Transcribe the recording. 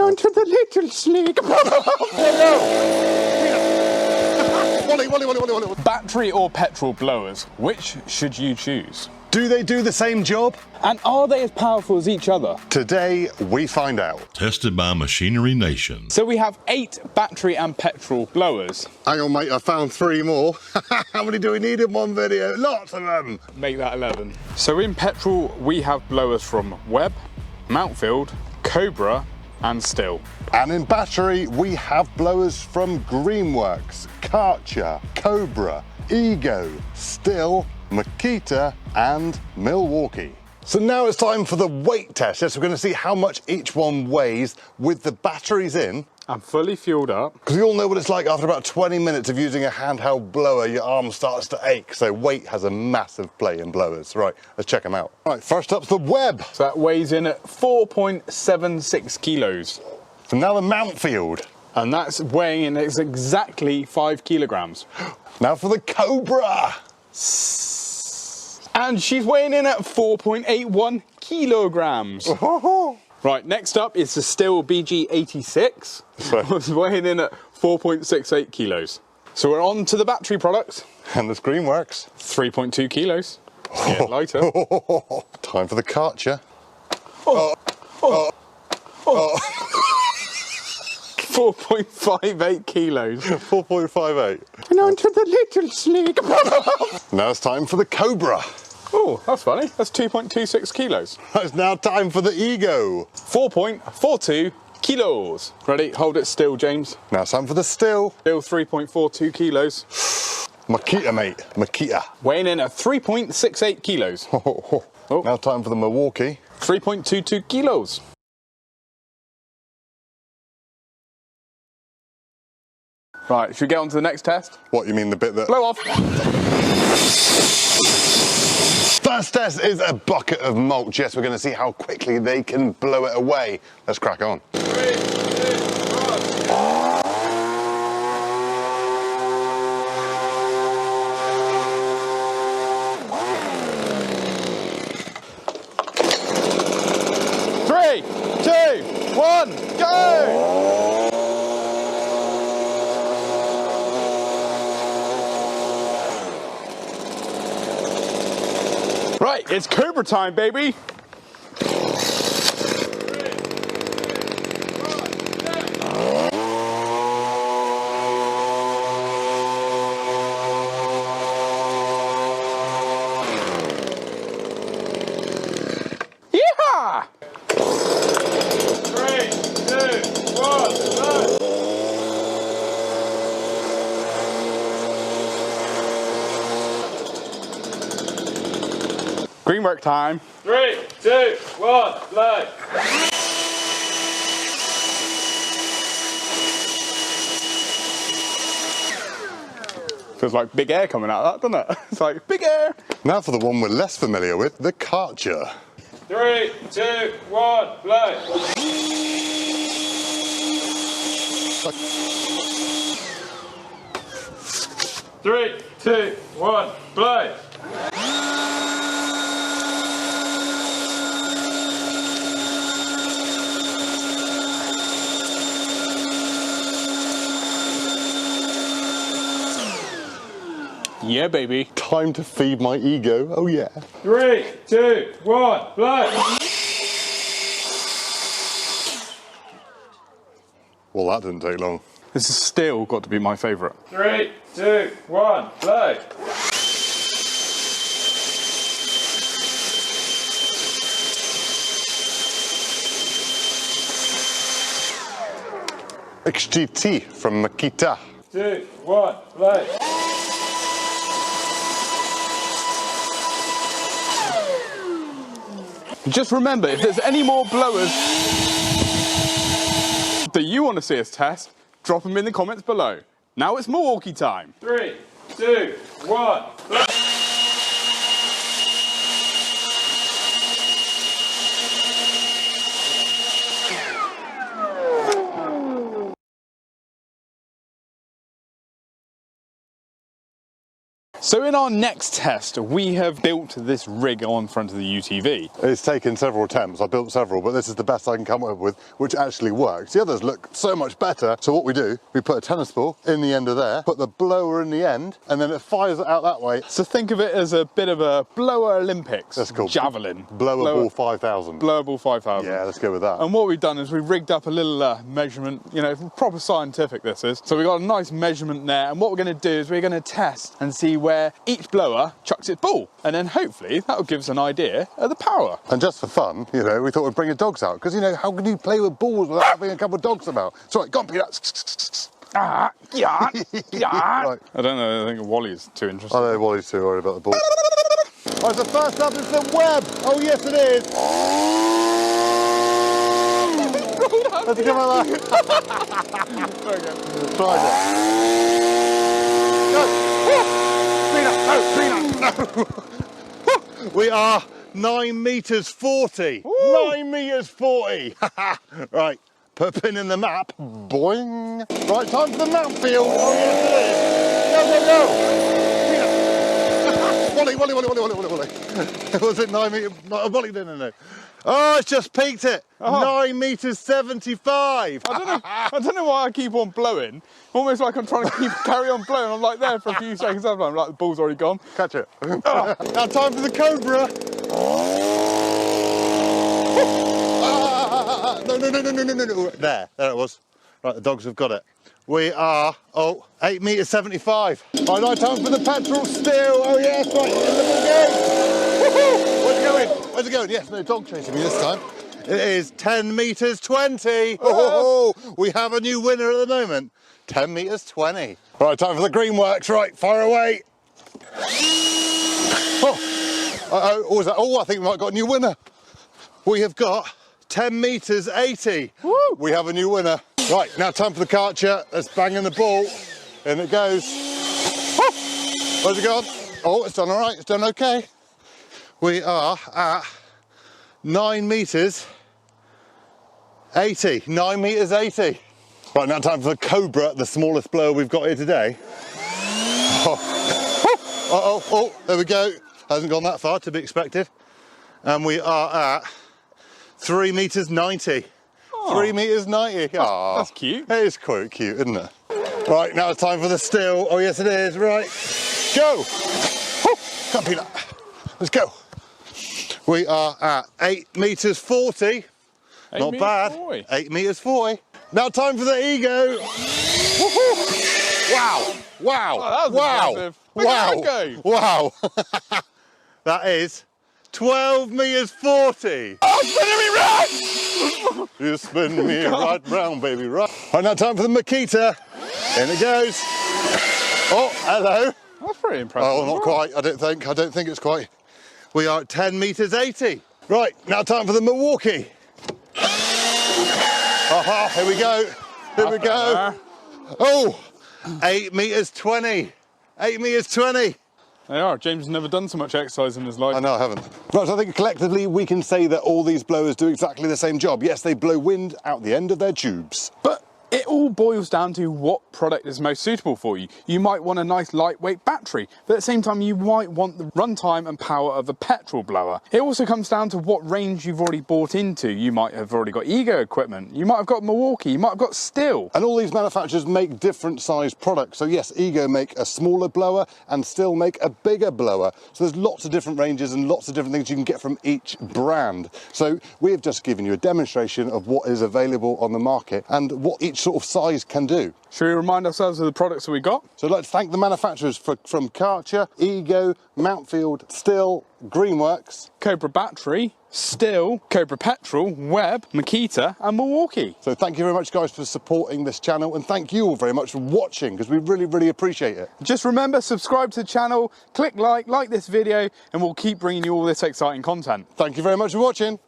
on to the little snake. Battery or petrol blowers, which should you choose? Do they do the same job? And are they as powerful as each other? Today we find out. Tested by Machinery Nation. So we have 8 battery and petrol blowers. Hang on mate, I found 3 more. How many do we need in one video? Lots of them. Make that 11. So in petrol, we have blowers from Webb, Mountfield, Cobra and STIHL. And in battery, we have blowers from Greenworks, Karcher, Cobra, Ego, STIHL, Makita and Milwaukee. So now it's time for the weight test. Yes, we're going to see how much each one weighs with the batteries in. I'm fully fueled up. Because we all know what it's like after about 20 minutes of using a handheld blower, your arm starts to ache. So weight has a massive play in blowers. Right, let's check them out. Right, first up's the Webb. So that weighs in at 4.76 kilos. So now the Mountfield. And that's weighing in at exactly 5 kilograms. Now for the Cobra. And she's weighing in at 4.81 kilograms. Right, next up is the STIHL BG86. It's weighing in at 4.68 kilos. So we're on to the battery products. And the Greenworks. 3.2 kilos. Yeah, lighter. Time for the Karcher. 4.58 kilos. 4.58. And on to the little snake. Now it's time for the Cobra. Oh, that's funny. That's 2.26 kilos. It's now time for the Ego. 4.42 kilos. Ready? Hold it still, James. Now it's time for the STIHL. Still 3.42 kilos. Makita, mate. Makita. Weighing in at 3.68 kilos. Now time for the Milwaukee. 3.22 kilos. Right, should we get on to the next test? What, you mean the bit that... Blow off. First test is a bucket of mulch. Yes, we're going to see how quickly they can blow it away. Let's crack on. 3, 2, 1. 3, 2, 1, go! Right, it's Cobra time, baby. Yeah! 3, 2, 1, go! Greenwork time. 3, 2, 1, play. Feels like big air coming out of that, doesn't it? It's like big air. Now for the one we're less familiar with, the Karcher. 3, 2, 1, play. Three, 2, 1, play. Yeah, baby. Time to feed my ego. Oh, yeah. 3, 2, 1, play. Well, that didn't take long. This has still got to be my favourite. 3, 2, 1, play. XGT from Makita. 2, 1, play. Just remember, if there's any more blowers that you want to see us test, drop them in the comments below. Now it's Milwaukee time. 3, 2, 1, play. So in our next test, we have built this rig on front of the UTV. It's taken several attempts. I built several, but this is the best I can come up with, which actually works. The others look so much better. So what we do, we put a tennis ball in the end of there, put the blower in the end, and then it fires it out that way. So think of it as a bit of a blower Olympics. That's cool. Javelin. Blower ball 5000. Blower ball 5000. Yeah, let's go with that. And what we've done is we've rigged up a little measurement, you know, proper scientific this is. So we've got a nice measurement there, and what we're going to do is we're going to test and see where each blower chucks its ball, and then hopefully that will give us an idea of the power. And just for fun, you know, we thought we'd bring the dogs out, because, you know, how can you play with balls without having a couple of dogs about? So right, go on, Peanut. Yeah. Right. I don't know, I think Wally's too interested. I know Wally's too worried about the ball. Right, so first up is the web. Oh yes it is. Let's go like that. Okay. Try it. Go. No. We are 9 meters 40. Ooh. 9 meters 40. Right, put a pin in the map. Boing. Right, time for the Mountfield. Oh yes it is. Go. Wally. Was it 9 meters? Wally, no. Oh, it's just peaked it. 9 meters 75. I don't know why I keep on blowing. Almost like I'm trying to carry on blowing. I'm like there for a few seconds. I'm like, the ball's already gone. Catch it. Now time for the Cobra. No. There it was. Right, the dogs have got it. We are, 8 meters 75. Right, now time for the petrol still. Oh yes, right, in the game. Where's it going? Yes, no dog chasing me this time. It is 10 meters 20. Oh, we have a new winner at the moment. 10 meters 20. Right, time for the Greenworks. Right, fire away. What was that? Oh, I think we might have got a new winner. We have got 10 meters 80. Woo. We have a new winner. Right, now time for the Karcher. Let's bang in the ball. In it goes. Where's it gone? Oh, it's done all right. It's done okay. We are at 9 meters 80. 9 meters 80. Right, now time for the Cobra, the smallest blower we've got here today. There we go. Hasn't gone that far, to be expected. And we are at 3 meters 90. 3 meters 90. That's cute. It is quite cute, isn't it? Right, now it's time for the still. Oh yes it is. Right, go. Come on, Peanut. Let's go. We are at 8 meters 40. Not bad. 40. 8 meters 40. Now time for the Ego. Wow. Oh, that was impressive. Wow. That is 12 meters 40. Oh, spinning me right! You spin me right round, baby, right. Right, now time for the Makita. In it goes. Oh, hello. That's pretty impressive. Oh, not quite, I don't think it's quite. We are at 10 meters 80. Right, now time for the Milwaukee. Aha, here we go. Here we go. Oh, 8 meters 20. 8 meters 20. They are. James has never done so much exercise in his life. I know, I haven't. Right, so I think collectively we can say that all these blowers do exactly the same job. Yes, they blow wind out the end of their tubes. But it all boils down to what product is most suitable for you. You might want a nice lightweight battery, but at the same time you might want the runtime and power of a petrol blower. It also comes down to what range you've already bought into. You might have already got Ego equipment, you might have got Milwaukee, you might have got STIHL. And all these manufacturers make different sized products. So yes, Ego make a smaller blower and STIHL make a bigger blower. So there's lots of different ranges and lots of different things you can get from each brand. So we've just given you a demonstration of what is available on the market and what each sort of size can do. Should we remind ourselves of the products that we got? So I'd like to thank the manufacturers from Karcher, Ego, Mountfield, STIHL, Greenworks, Cobra Battery, STIHL, Cobra Petrol, Webb, Makita and Milwaukee. So thank you very much guys for supporting this channel, and thank you all very much for watching, because we really appreciate it. Just remember, subscribe to the channel, click like this video, and we'll keep bringing you all this exciting content. Thank you very much for watching.